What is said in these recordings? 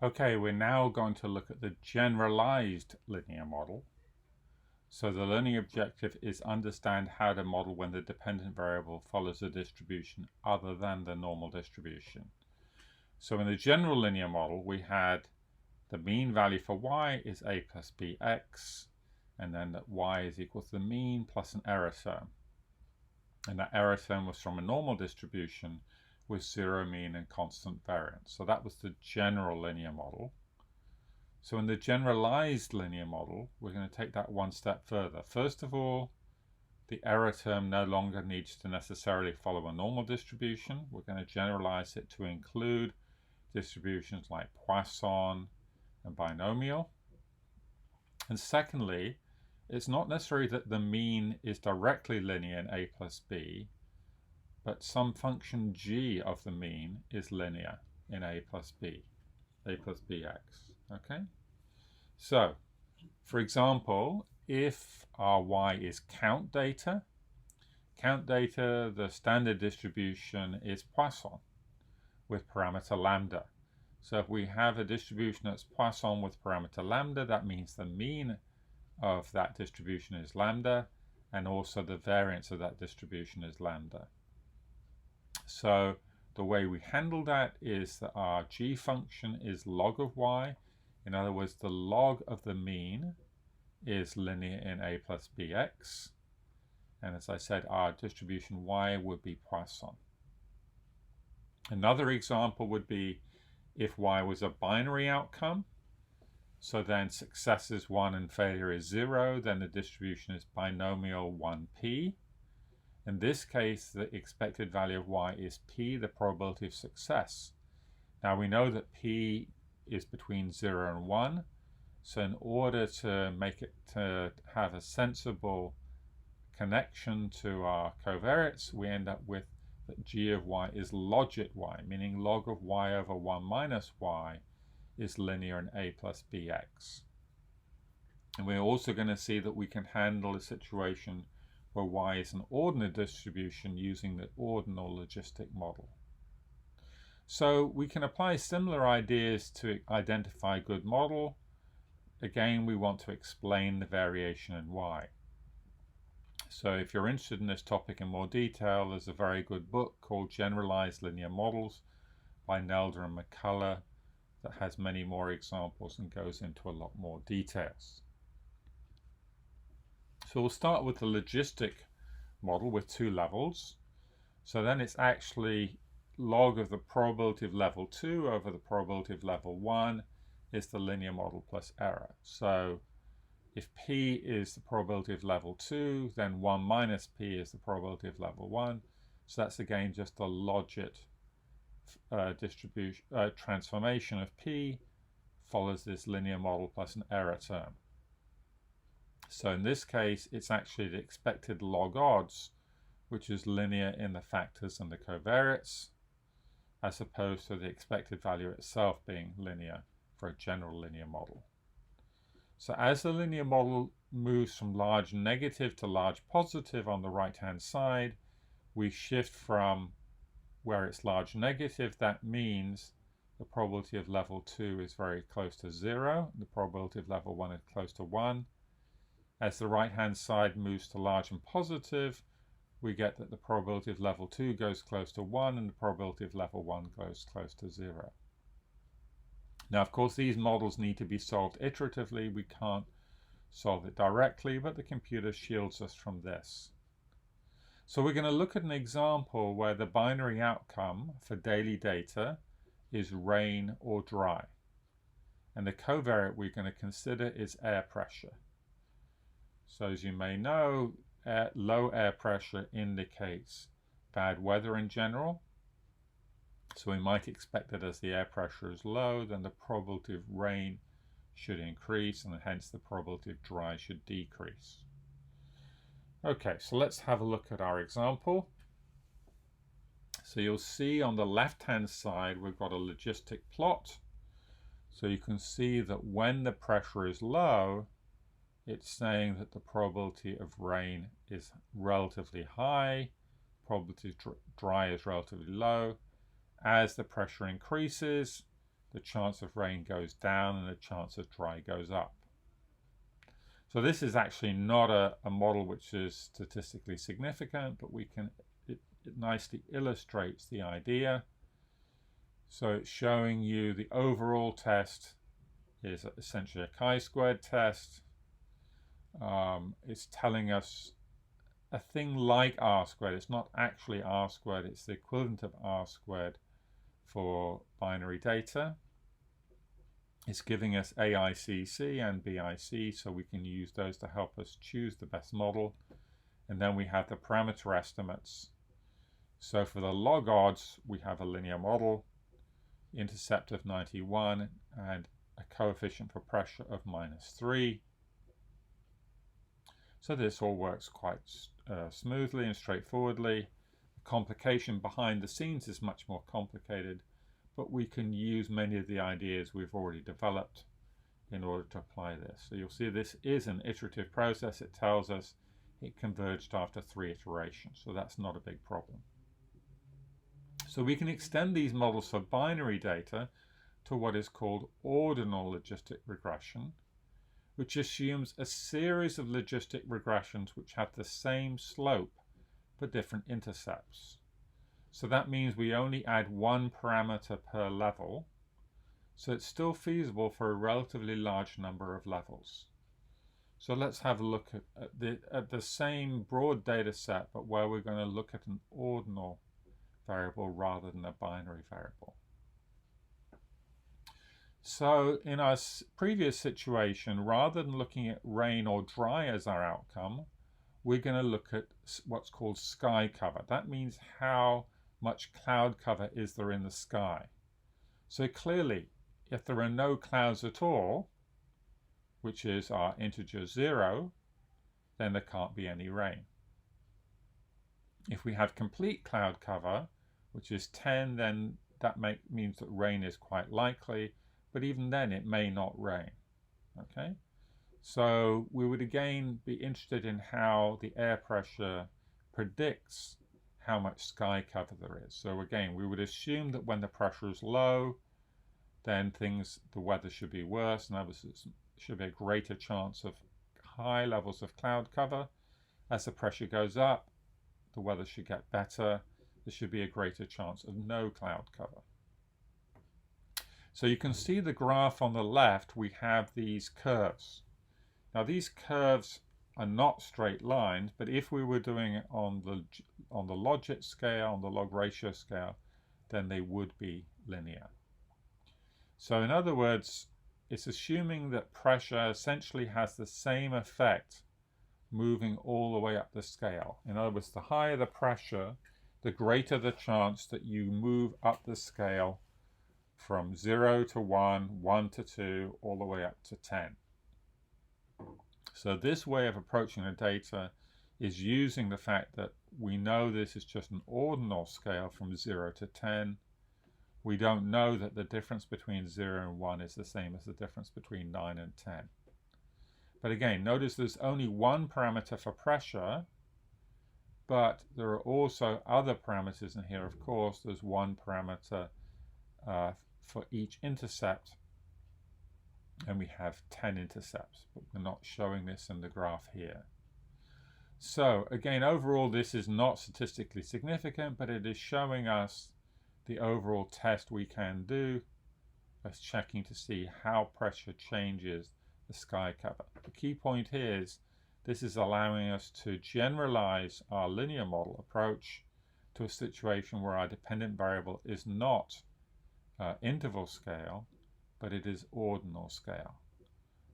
Okay, we're now going to look at the generalized linear model. So the learning objective is understand how to model when the dependent variable follows a distribution other than the normal distribution. So in the general linear model, we had the mean value for y is a plus bx, and then that y is equal to the mean plus an error term. And that error term was from a normal distribution with zero mean and constant variance. So that was the general linear model. So in the generalized linear model, we're going to take that one step further. First of all, the error term no longer needs to necessarily follow a normal distribution. We're going to generalize it to include distributions like Poisson and binomial. And secondly, it's not necessary that the mean is directly linear in a plus b, but some function g of the mean is linear in a plus bx. Okay? So, for example, if our y is count data, the standard distribution is Poisson with parameter lambda. So if we have a distribution that's Poisson with parameter lambda, that means the mean of that distribution is lambda, and also the variance of that distribution is lambda. So the way we handle that is that our g function is log of y. In other words, the log of the mean is linear in a plus bx. And as I said, our distribution y would be Poisson. Another example would be if y was a binary outcome. So then success is 1 and failure is 0, then the distribution is binomial 1p. In this case, the expected value of y is p, the probability of success. Now we know that p is between 0 and 1, so in order to make it to have a sensible connection to our covariates, we end up with that g of y is logit y, meaning log of y over 1 minus y is linear in a plus bx. And we're also going to see that we can handle a situation where y is an ordinal distribution using the ordinal logistic model. So we can apply similar ideas to identify a good model. Again, we want to explain the variation in y. So if you're interested in this topic in more detail, there's a very good book called Generalized Linear Models by Nelder and McCullough that has many more examples and goes into a lot more details. So we'll start with the logistic model with two levels. So then it's actually log of the probability of level 2 over the probability of level 1 is the linear model plus error. So if p is the probability of level 2, then 1 minus p is the probability of level 1. So that's again just a logit distribution transformation of p follows this linear model plus an error term. So in this case, it's actually the expected log odds, which is linear in the factors and the covariates, as opposed to the expected value itself being linear for a general linear model. So as the linear model moves from large negative to large positive on the right-hand side, we shift from where it's large negative. That means the probability of level 2 is very close to 0. The probability of level 1 is close to 1. As the right-hand side moves to large and positive, we get that the probability of level 2 goes close to 1 and the probability of level 1 goes close to 0. Now, of course, these models need to be solved iteratively. We can't solve it directly, but the computer shields us from this. So we're going to look at an example where the binary outcome for daily data is rain or dry. And the covariate we're going to consider is air pressure. So as you may know, low air pressure indicates bad weather in general. So we might expect that as the air pressure is low, then the probability of rain should increase, and hence the probability of dry should decrease. Okay, so let's have a look at our example. So you'll see on the left-hand side, we've got a logistic plot. So you can see that when the pressure is low, it's saying that the probability of rain is relatively high, probability of dry is relatively low. As the pressure increases, the chance of rain goes down and the chance of dry goes up. So this is actually not a model which is statistically significant, but it nicely illustrates the idea. So it's showing you the overall test is essentially a chi-squared test. It's telling us a thing like r squared. It's not actually r squared, it's the equivalent of r squared for binary data. It's giving us AICC and BIC, so we can use those to help us choose the best model. And then we have the parameter estimates. So for the log odds, we have a linear model, intercept of 91, and a coefficient for pressure of -3. So this all works quite smoothly and straightforwardly. The complication behind the scenes is much more complicated, but we can use many of the ideas we've already developed in order to apply this. So you'll see this is an iterative process. It tells us it converged after 3 iterations, so that's not a big problem. So we can extend these models for binary data to what is called ordinal logistic regression, which assumes a series of logistic regressions which have the same slope but different intercepts. So that means we only add one parameter per level, so it's still feasible for a relatively large number of levels. So let's have a look at the same broad data set, but where we're going to look at an ordinal variable rather than a binary variable. So in our previous situation, rather than looking at rain or dry as our outcome, we're going to look at what's called sky cover. That means how much cloud cover is there in the sky. So clearly, if there are no clouds at all, which is our integer 0, then there can't be any rain. If we have complete cloud cover, which is 10, then that means that rain is quite likely, but even then it may not rain. Okay, so we would again be interested in how the air pressure predicts how much sky cover there is. So again, we would assume that when the pressure is low, then the weather should be worse, and obviously it should be a greater chance of high levels of cloud cover. As the pressure goes up, the weather should get better. There should be a greater chance of no cloud cover. So you can see the graph on the left, we have these curves. Now these curves are not straight lines, but if we were doing it on the logit scale, on the log ratio scale, then they would be linear. So in other words, it's assuming that pressure essentially has the same effect moving all the way up the scale. In other words, the higher the pressure, the greater the chance that you move up the scale from 0 to 1, 1 to 2, all the way up to 10. So this way of approaching the data is using the fact that we know this is just an ordinal scale from 0 to 10. We don't know that the difference between 0 and 1 is the same as the difference between 9 and 10. But again, notice there's only one parameter for pressure, but there are also other parameters in here. Of course, there's one parameter for each intercept, and we have 10 intercepts, but we're not showing this in the graph here. So again, overall, this is not statistically significant, but it is showing us the overall test we can do as checking to see how pressure changes the sky cover. The key point here is this is allowing us to generalize our linear model approach to a situation where our dependent variable is not interval scale, but it is ordinal scale.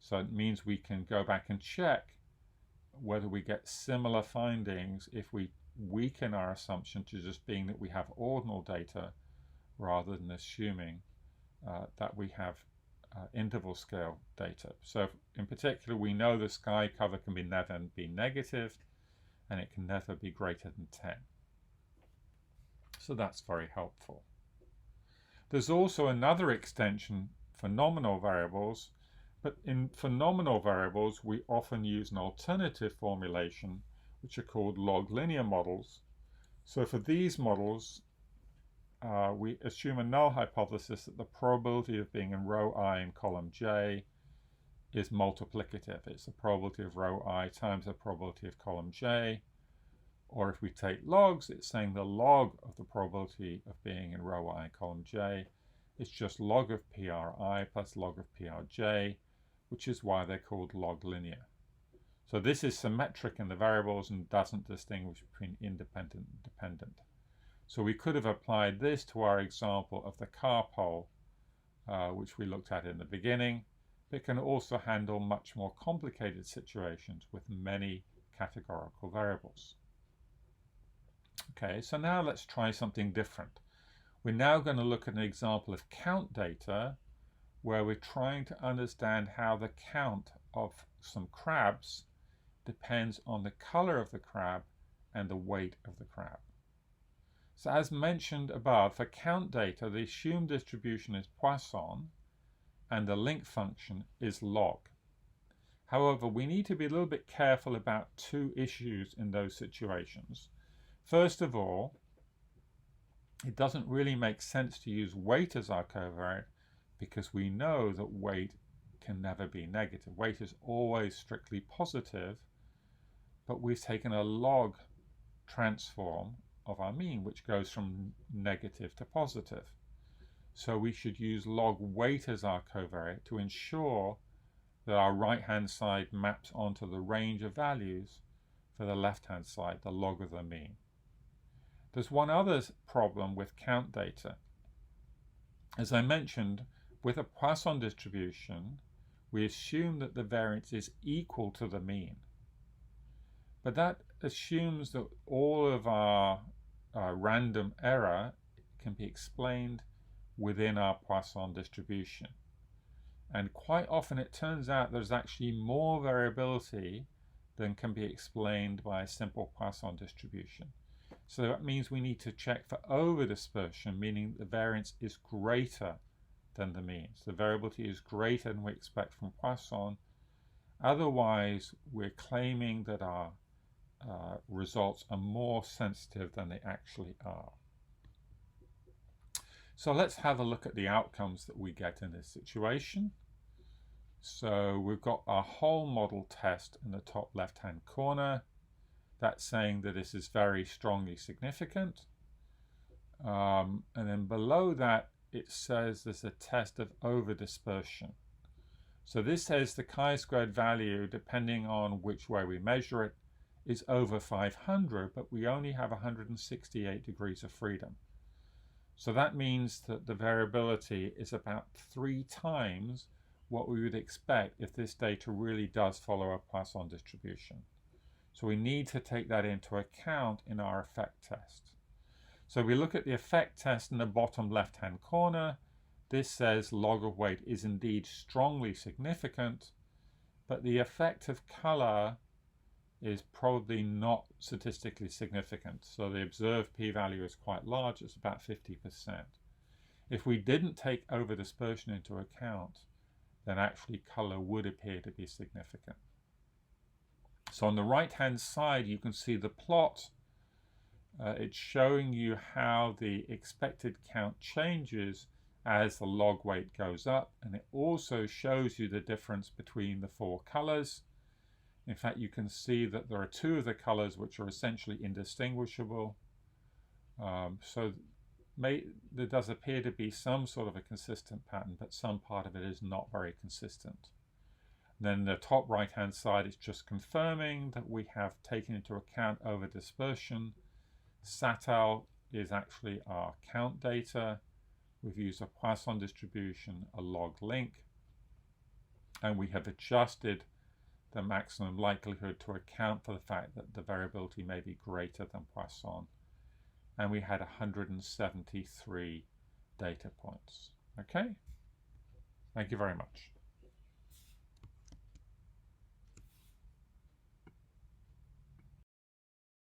So it means we can go back and check whether we get similar findings if we weaken our assumption to just being that we have ordinal data rather than assuming that we have interval scale data. So in particular, we know the sky cover can never be negative, and it can never be greater than 10. So that's very helpful. There's also another extension for nominal variables, but for nominal variables, we often use an alternative formulation, which are called log linear models. So for these models, we assume a null hypothesis that the probability of being in row I in column J is multiplicative. It's the probability of row I times the probability of column J. Or if we take logs, it's saying the log of the probability of being in row I column J is just log of PRI plus log of PRJ, which is why they're called log linear. So this is symmetric in the variables and doesn't distinguish between independent and dependent. So we could have applied this to our example of the car pole, which we looked at in the beginning. It can also handle much more complicated situations with many categorical variables. Okay, so now let's try something different. We're now going to look at an example of count data where we're trying to understand how the count of some crabs depends on the color of the crab and the weight of the crab. So as mentioned above, for count data, the assumed distribution is Poisson and the link function is log. However, we need to be a little bit careful about two issues in those situations. First of all, it doesn't really make sense to use weight as our covariate because we know that weight can never be negative. Weight is always strictly positive, but we've taken a log transform of our mean, which goes from negative to positive. So we should use log weight as our covariate to ensure that our right-hand side maps onto the range of values for the left-hand side, the log of the mean. There's one other problem with count data. As I mentioned, with a Poisson distribution, we assume that the variance is equal to the mean. But that assumes that all of our random error can be explained within our Poisson distribution. And quite often it turns out there's actually more variability than can be explained by a simple Poisson distribution. So that means we need to check for over dispersion, meaning the variance is greater than the mean. So the variability is greater than we expect from Poisson. Otherwise, we're claiming that our results are more sensitive than they actually are. So let's have a look at the outcomes that we get in this situation. So we've got our whole model test in the top left-hand corner. That's saying that this is very strongly significant. And then below that, it says there's a test of over-dispersion. So this says the chi-squared value, depending on which way we measure it, is over 500, but we only have 168 degrees of freedom. So that means that the variability is about 3 times what we would expect if this data really does follow a Poisson distribution. So we need to take that into account in our effect test. So we look at the effect test in the bottom left-hand corner. This says log of weight is indeed strongly significant, but the effect of color is probably not statistically significant. So the observed p-value is quite large, it's about 50%. If we didn't take over dispersion into account, then actually color would appear to be significant. So on the right-hand side, you can see the plot. It's showing you how the expected count changes as the log weight goes up, and it also shows you the difference between the 4 colors. In fact, you can see that there are 2 of the colors which are essentially indistinguishable. So there does appear to be some sort of a consistent pattern, but some part of it is not very consistent. And then the top right-hand side is just confirming that we have taken into account over dispersion. SATL is actually our count data. We've used a Poisson distribution, a log link, and we have adjusted the maximum likelihood to account for the fact that the variability may be greater than Poisson. And we had 173 data points. Okay? Thank you very much.